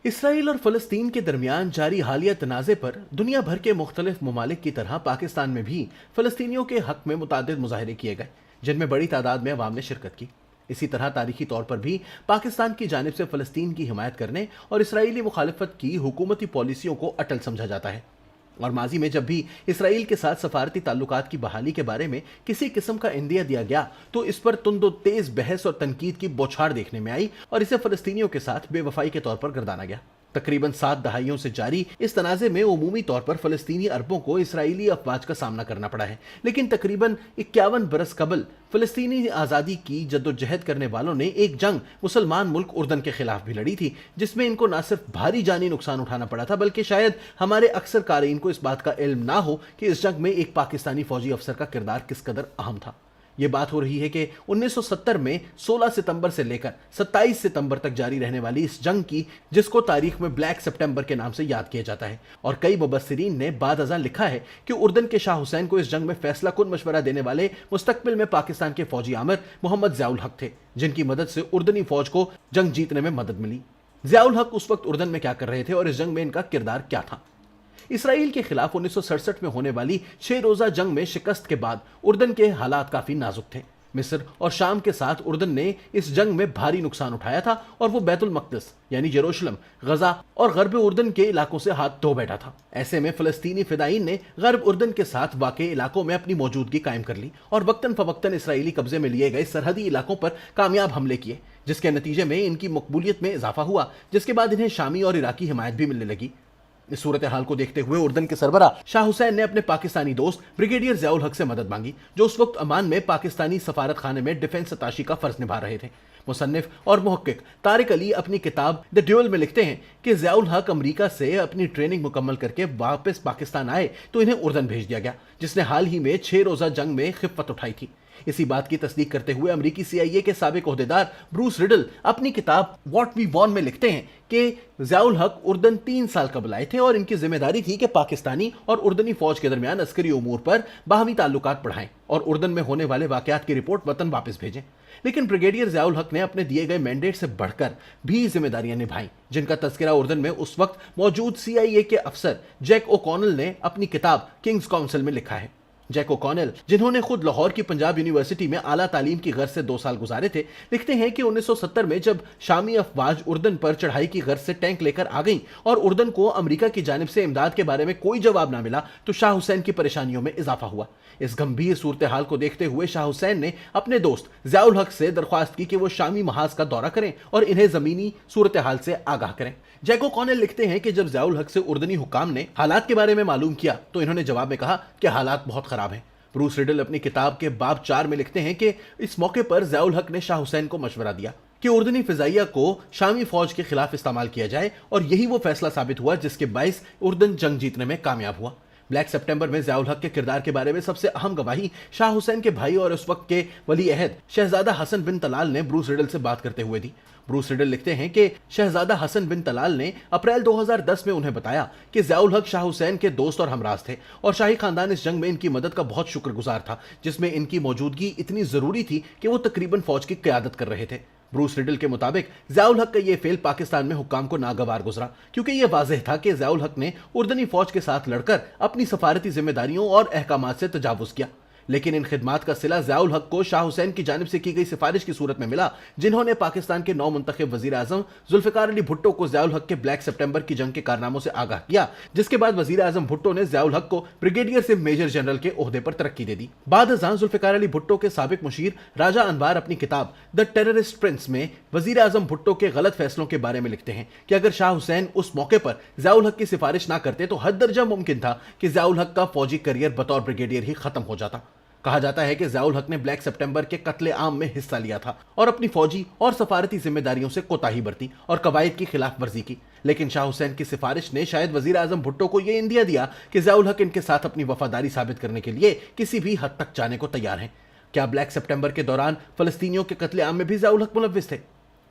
Israel और फलस्तीन के दरमियान जारी हालिया तनाज़े पर दुनिया भर के मुख्तलिफ ममालिक की तरह पाकिस्तान में भी फलस्तीनियों के हक में मुतादिद मुजाहरे किए गए, जिनमें बड़ी तादाद में अवाम ने शिरकत की। इसी तरह तारीखी तौर पर भी पाकिस्तान की जानिब से फलस्तीन की हिमायत करने और इसराइली मुखालिफत की हुकूमती पॉलिसियों को अटल समझा जाता है। और माजी में जब भी इसराइल के साथ सफारती ताल्लुकात की बहाली के बारे में किसी किस्म का इंदिया दिया गया तो इस पर तुंदो तेज बहस और तनकीद की बौछार देखने में आई और इसे फलस्तीनियों के साथ बेवफाई के तौर पर गर्दाना गया। तकरीबन 7 दहाइयों से जारी इस तनाज़े में उमूमी तौर पर फलस्तीनी अरबों को इसराइली अफवाज का सामना करना पड़ा है, लेकिन तकरीबन 51 बरस कबल फलस्तीनी आज़ादी की जद्दोजहद करने वालों ने एक जंग मुसलमान मुल्क उर्दन के खिलाफ भी लड़ी थी, जिसमें इनको न सिर्फ भारी जानी नुकसान उठाना पड़ा था, बल्कि शायद हमारे अक्सर क़ारीन को इस बात का इल्म ना हो कि इस जंग में एक पाकिस्तानी फौजी अफसर का किरदार किस कदर अहम था। ये बात हो रही है कि 1970 में 16 सितंबर से लेकर 27 सितंबर तक जारी रहने वाली इस जंग की, जिसको तारीख में ब्लैक सितंबर के नाम से याद किया जाता है, और कई मुबस्सिरीन ने बाद अज़ां लिखा है कि उर्दन के शाह हुसैन को इस जंग में फैसला कुन मशवरा देने वाले मुस्तकबिल में पाकिस्तान के फौजी आमिर मोहम्मद ज़ियाउल हक थे, जिनकी मदद से उर्दनी फौज को जंग जीतने में मदद मिली। ज़ियाउल हक उस वक्त उर्दन में क्या कर रहे थे और इस जंग में इनका किरदार क्या था? इसराइल के खिलाफ 1967 में होने वाली 6 रोजा जंग में शिकस्त के बाद उर्दन के हालात काफी नाजुक थे। मिस्र और शाम के साथ उर्दन ने इस जंग में भारी नुकसान उठाया था और वो बैतुल मक़दिस यानी यरूशलेम, गजा और गर्ब उर्दन के इलाकों से हाथ धो बैठा था। ऐसे में फलस्तीनी फिदायीन ने गर्ब उर्दन के साथ वाक़े इलाकों में अपनी मौजूदगी कायम कर ली और वक्तन फवक्तन इसराइली कब्जे में लिए गए सरहदी इलाकों पर कामयाब हमले किए, जिसके नतीजे में इनकी मकबूलियत में इजाफा हुआ, जिसके बाद इन्हें शामी और इराकी हिमायत भी मिलने लगी। इस सूरत हाल को देखते हुए उर्दन के सरबरा शाह हुसैन ने अपने पाकिस्तानी दोस्त ब्रिगेडियर ज़ियाउल हक से मदद मांगी, जो उस वक्त अमान में पाकिस्तानी सफारत खाने में डिफेंस अताशी का फर्ज निभा रहे थे। मुसन्निफ और मुहक्किक तारिक अली अपनी किताब द ड्यूल में लिखते हैं कि ज़ियाउल हक अमरीका से अपनी ट्रेनिंग मुकम्मल करके वापस पाकिस्तान आए तो इन्हें उर्दन भेज दिया गया, जिसने हाल ही में 6 रोजा जंग में खिफ़त उठाई थी। इसी बात की तस्दीक करते हुए अमरीकी CIA के साबिक ओहदेदार ब्रूस रिडल अपनी किताब व्हाट वी वॉन्ट में लिखते हैं कि ज़ियाउल हक उर्दन 3 साल कबल आए थे और इनकी जिम्मेदारी थी कि पाकिस्तानी और उर्दनी फौज के दरमियान अस्करी उमूर पर बाहमी ताल्लुकात बढ़ाएं और उर्दन में होने वाले वाकयात की रिपोर्ट वतन वापस भेजें। लेकिन ब्रिगेडियर ज़ियाउल हक ने अपने दिए गए मैंडेट से बढ़कर भी जिम्मेदारियां निभाई, जिनका तस्करा उर्दन में उस वक्त मौजूद CIA के अफसर जैक ओ'कॉनल ने अपनी किताब किंग्स काउंसिल में लिखा है। जैक ओ'कॉनल, जिन्होंने खुद लाहौर की पंजाब यूनिवर्सिटी में आला तालीम की गर्ज से 2 साल गुजारे थे, लिखते हैं कि 1970 में जब शामी अफवाज उर्दन पर चढ़ाई की गर्ज से टैंक लेकर आ गईं और उर्दन को अमेरिका की जानिब से इमदाद के बारे में कोई जवाब ना मिला तो शाह हुसैन की परेशानियों में इजाफा हुआ। इस गंभीर सूरत हाल को देखते हुए शाह हुसैन ने अपने दोस्त ज़ियाउल हक से दरख्वास्त की कि वो शामी महाज का दौरा करें और इन्हें जमीनी सूरत हाल से आगाह करें। जैक ओ'कॉनल लिखते हैं कि जब ज़ियाउल हक से उर्दनी हुकाम ने हालात के बारे में मालूम किया तो इन्होंने जवाब में कहा कि हालात बहुत खराब हैं। ब्रूस रिडल अपनी किताब के बाब 4 में लिखते हैं कि इस मौके पर ज़ियाउल हक ने शाह हुसैन को मशवरा दिया कि उर्दनी फिजाइया को शामी फौज के खिलाफ इस्तेमाल किया जाए, और यही वो फैसला साबित हुआ जिसके बाइस उर्दन जंग जीतने में कामयाब हुआ। ब्लैक सितंबर में ज़ियाउल हक के किरदार के बारे में सबसे अहम गवाही शाह हुसैन के भाई और उस वक्त के वली अहद शहजादा हसन बिन तलाल ने ब्रूस रिडल से बात करते हुए दी। ब्रूस रिडल लिखते हैं कि शहजादा हसन बिन तलाल ने अप्रैल 2010 में उन्हें बताया कि ज़ियाउल हक शाह हुसैन के दोस्त और हमराज थे और शाही खानदान इस जंग में इनकी मदद का बहुत शुक्रगुजार था, जिसमें इनकी मौजूदगी इतनी ज़रूरी थी कि वो तकरीबन फौज की क़यादत कर रहे थे। ब्रूस रिडल के मुताबिक ज़ियाउल हक का यह फेल पाकिस्तान में हुक्काम को नागवार गुजरा, क्योंकि यह वाज़ेह था कि ज़ियाउल हक ने उर्दनी फौज के साथ लड़कर अपनी सफारती जिम्मेदारियों और अहकामात से तजावुज़ किया। लेकिन इन खिदमात का सिला ज़ियाउल हक को शाह हुसैन की जानिब से की गई सिफारिश की सूरत में मिला, जिन्होंने पाकिस्तान के नौ मुंतखब वज़ीर आज़म ज़ुल्फ़िकार अली भुट्टो को ज़ियाउल हक के ब्लैक सितंबर की जंग के कारनामों से आगाह किया, जिसके बाद वज़ीर आज़म भुट्टो ने ज़ियाउल हक को ब्रिगेडियर से मेजर जनरल के ओहदे पर तरक्की दे दी। बाद अज़ां ज़ुल्फ़िकार अली भुट्टो के साबिक मुशीर राजा अनवार अपनी किताब द टेररिस्ट प्रिंस में वज़ीर आज़म भुट्टो के गलत फैसलों के बारे में लिखते हैं कि अगर शाह हुसैन उस मौके पर ज़ियाउल हक की सिफारिश ना करते तो हद दर्जा मुमकिन था कि ज़ियाउल हक का फौजी करियर बतौर ब्रिगेडियर ही खत्म हो जाता। कहा जाता है कि ज़ियाउल हक ने ब्लैक सितंबर के कत्ले आम में हिस्सा लिया था और अपनी फौजी और सफारती जिम्मेदारियों से कोताही बरती और कवायद की खिलाफ वर्जी की, लेकिन शाह हुसैन की सिफारिश ने शायद वज़ीर आज़म भुट्टो को यह इंदिया दिया कि ज़ियाउल हक इनके साथ अपनी वफादारी साबित करने के लिए किसी भी हद तक जाने को तैयार हैं। क्या ब्लैक सितंबर के दौरान फलस्तीनियों के कत्ले आम में भी ज़ियाउल हक मुलव्विस थे?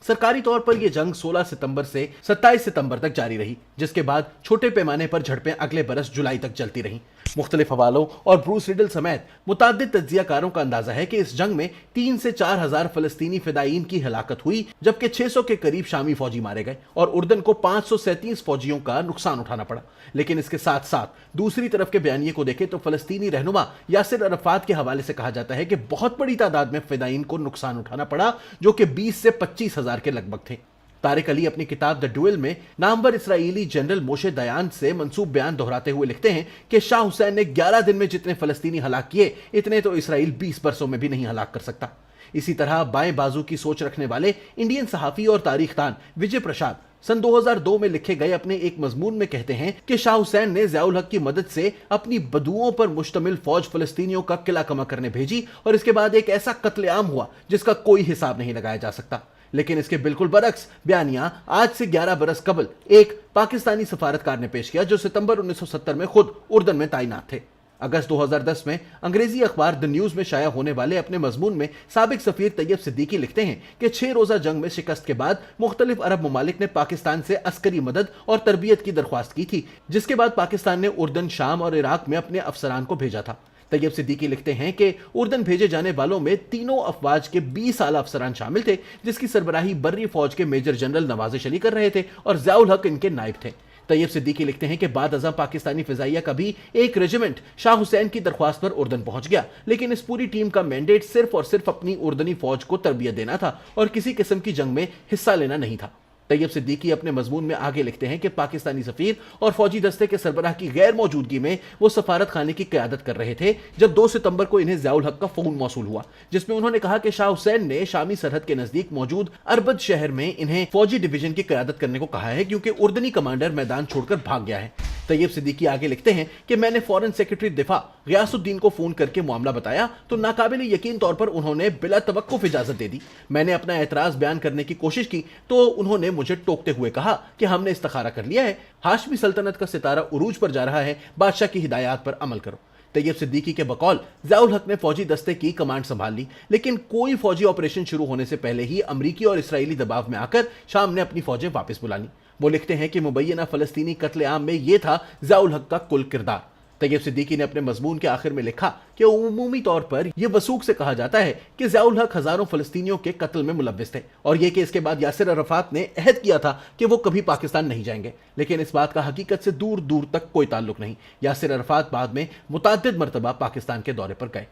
सरकारी तौर पर यह जंग 16 सितंबर से 27 सितंबर तक जारी रही, जिसके बाद छोटे पैमाने पर झड़पें अगले बरस जुलाई तक चलती रहीं। मुख्तलिफ हवालों और ब्रूस रिडल समेत मुताद्दिद तज्जियाकारों का अंदाजा है कि इस जंग में 3 से 4 हजार फलस्तीनी फिदायीन की हलाकत हुई, जबकि 600 के करीब शामी फौजी मारे गए और उर्दन को 537 फौजियों का नुकसान उठाना पड़ा। लेकिन इसके साथ साथ दूसरी तरफ के बयानिए को देखें तो फलस्तीनी रहनुमा यासिर अरफात के हवाले से कहा जाता है कि बहुत बड़ी तादाद में फिदायीन को नुकसान उठाना पड़ा, जो कि 20 से 25 हजार के लगभग थे। तारिक अली अपनी किताब द ड्यूल में नामवर इसराइली जनरल मोशे दयान से मंसूब बयान दोहराते हुए लिखते हैं कि शाह हुसैन ने 11 दिन में जितने फलस्तीनी हलाक किए, इतने तो इसराइल 20 बरसों में भी नहीं हलाक कर सकता। इसी तरह बाएं बाजू की सोच रखने वाले इंडियन सहाफी और तारीखदान विजय प्रसाद सन 2002 में लिखे गए अपने एक मजमून में कहते हैं कि शाह हुसैन ने ज़ियाउल हक की मदद से अपनी बदुओं पर मुश्तमिल फौज फलस्तीनियों का किला कमा करने भेजी और इसके बाद एक ऐसा कत्लेआम हुआ जिसका कोई हिसाब नहीं लगाया जा सकता। लेकिन इसके बिल्कुल बरक्स बयानिया आज से 11 बरस कबल एक पाकिस्तानी सफारतकार ने पेश किया, जो सितंबर 1970 में खुद उर्दन में तैनात थे। अगस्त 2010 में अंग्रेजी अखबार द न्यूज में शाया होने वाले अपने मजमून में साबिक सफीर तैयब सिद्दीकी लिखते हैं कि 6 रोजा जंग में शिकस्त के बाद मुख्तलिफ अरब ममालिक ने पाकिस्तान से अस्करी मदद और तरबियत की दरख्वास्त की थी, जिसके बाद पाकिस्तान ने उर्दन, शाम और इराक में अपने अफसरान को भेजा था। तैयब सिद्दीकी लिखते हैं कि उर्दन भेजे जाने वालों में तीनों अफवाज के 20 आला अफसरान शामिल थे, जिसकी सरबराही बर्री फौज के मेजर जनरल नवाजिश अली कर रहे थे और ज़ियाउल हक इनके नायब थे। तैयब सिद्दीकी लिखते हैं कि बाद अज़ां पाकिस्तानी फिजाइया का भी एक रेजिमेंट शाह हुसैन की दरख्वास्त पर उर्दन पहुंच गया, लेकिन इस पूरी टीम का मैंडेट सिर्फ और सिर्फ अपनी उर्दनी फौज को तरबियत देना था और किसी किस्म की जंग में हिस्सा लेना नहीं था। तैयब सिद्दीकी अपने मजमून में आगे लिखते हैं कि पाकिस्तानी सफीर और फौजी दस्ते के सरबराह की गैर मौजूदगी में वो सफारत खाने की क़यादत कर रहे थे जब 2 सितंबर को इन्हें ज़ियाउल हक का फोन मौसूल हुआ, जिसमें उन्होंने कहा कि शाह हुसैन ने शामी सरहद के नजदीक मौजूद अरबद शहर में इन्हें फौजी डिवीजन की क़यादत करने को कहा है, क्योंकि उर्दनी कमांडर मैदान छोड़कर भाग गया है। तैयब सिद्दीकी आगे लिखते हैं कि मैंने फॉरेन सेक्रेटरी दिफा गियासुद्दीन को फोन करके मामला बताया तो नाकाबिल यकीन तौर पर उन्होंने बिला तवक्कुफ इजाजत दे दी। मैंने अपना एतराज बयान करने की कोशिश की तो उन्होंने मुझे टोकते हुए कहा कि हमने इस्तिखारा कर लिया है, हाशमी सल्तनत का सितारा उरूज पर जा रहा है, बादशाह की हिदायत पर अमल करो। तैयब सिद्दीकी के बकौल ज़ियाउल हक ने फौजी दस्ते की कमांड संभाल ली, लेकिन कोई फौजी ऑपरेशन शुरू होने से पहले ही अमरीकी और इसराइली दबाव में आकर शाम ने अपनी फौजें वापस बुला ली। वो लिखते हैं कि मुबैना फलस्तीनी कत्लेआम में यह था ज़ियाउल हक का कुल किरदार। तैयब सिद्दीकी ने अपने मजमून के आखिर में लिखा कि उमूमी तौर पर यह वसूख से कहा जाता है कि ज़ियाउल हक हजारों फलस्तीनियों के कत्ल में मुलव्विस थे और यह कि इसके बाद यासिर अरफात ने अहद किया था कि वो कभी पाकिस्तान नहीं जाएंगे, लेकिन इस बात का हकीकत से दूर दूर तक कोई ताल्लुक नहीं। यासिर अरफात बाद में मुताद्दिद मरतबा पाकिस्तान के दौरे पर गए।